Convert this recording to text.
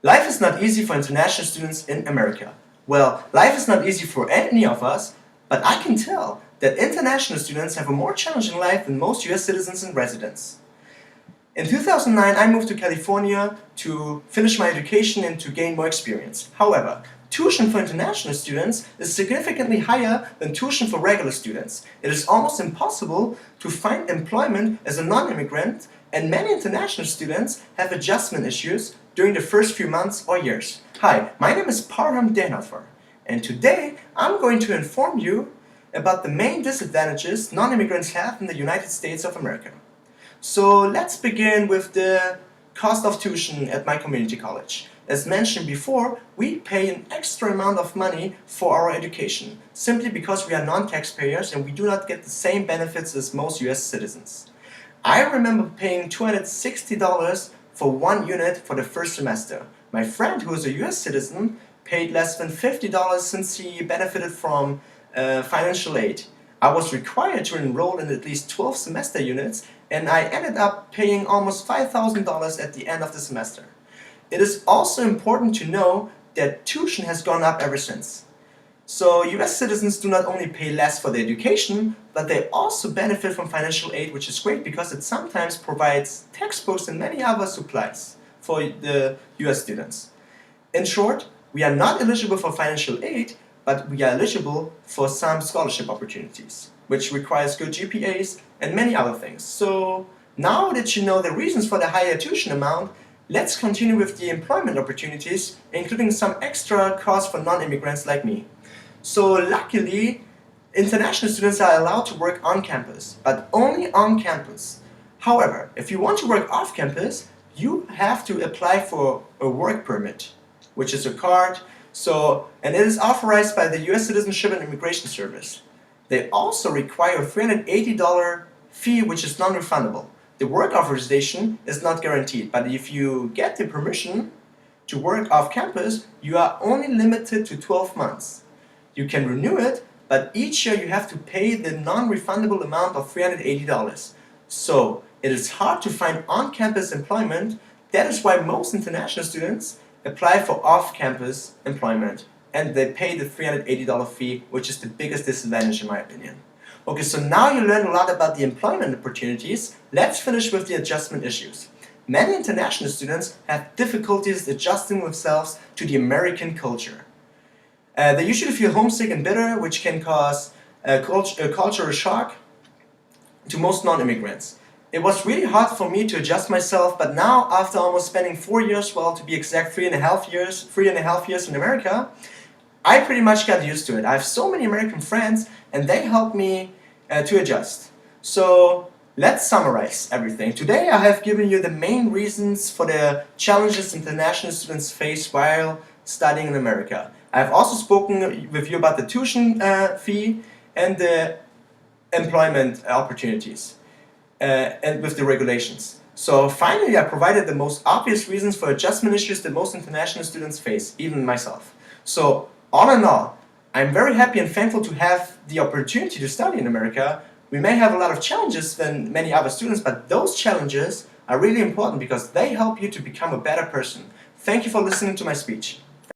Life is not easy for international students in America. Well, life is not easy for any of us, but I can tell that international students have a more challenging life than most US citizens and residents. In 2009, I moved to California to finish my education and to gain more experience. However, tuition for international students is significantly higher than tuition for regular students. It is almost impossible to find employment as a non-immigrant, and many international students have adjustment issues during the first few months or years. Hi, my name is Parham Dehnadfar, and today I'm going to inform you about the main disadvantages non-immigrants have in the United States of America. So let's begin with the cost of tuition at my community college. As mentioned before, we pay an extra amount of money for our education, simply because we are non-taxpayers and we do not get the same benefits as most US citizens. I remember paying $260 for one unit for the first semester. My friend, who is a US citizen, paid less than $50 since he benefited from financial aid. I was required to enroll in at least 12 semester units, and I ended up paying almost $5,000 at the end of the semester. It is also important to know that tuition has gone up ever since. So US citizens do not only pay less for their education, but they also benefit from financial aid, which is great because it sometimes provides textbooks and many other supplies for the US students. In short, we are not eligible for financial aid, but we are eligible for some scholarship opportunities, which requires good GPAs and many other things. So now that you know the reasons for the higher tuition amount, let's continue with the employment opportunities, including some extra costs for non-immigrants like me. So luckily, international students are allowed to work on campus, but only on campus. However, if you want to work off campus, you have to apply for a work permit, which is a card. And it is authorized by the US Citizenship and Immigration Service. They also require a $380 fee, which is non-refundable. The work authorization is not guaranteed, but if you get the permission to work off campus, you are only limited to 12 months. You can renew it, but each year you have to pay the non-refundable amount of $380. So it is hard to find on-campus employment. That is why most international students apply for off-campus employment, and they pay the $380 fee, which is the biggest disadvantage in my opinion. Okay, so now you learned a lot about the employment opportunities. Let's finish with the adjustment issues. Many international students have difficulties adjusting themselves to the American culture. They usually feel homesick and bitter, which can cause a cultural shock to most non-immigrants. It was really hard for me to adjust myself, but now, after almost spending 4 years, well, to be exact, 3.5 years in America, I pretty much got used to it. I have so many American friends, and they help me to adjust. So let's summarize everything. Today I have given you the main reasons for the challenges international students face while studying in America. I have also spoken with you about the tuition fee and the employment opportunities. And with the regulations. So finally, I provided the most obvious reasons for adjustment issues that most international students face, even myself. So all in all, I'm very happy and thankful to have the opportunity to study in America. We may have a lot of challenges than many other students, but those challenges are really important because they help you to become a better person. Thank you for listening to my speech.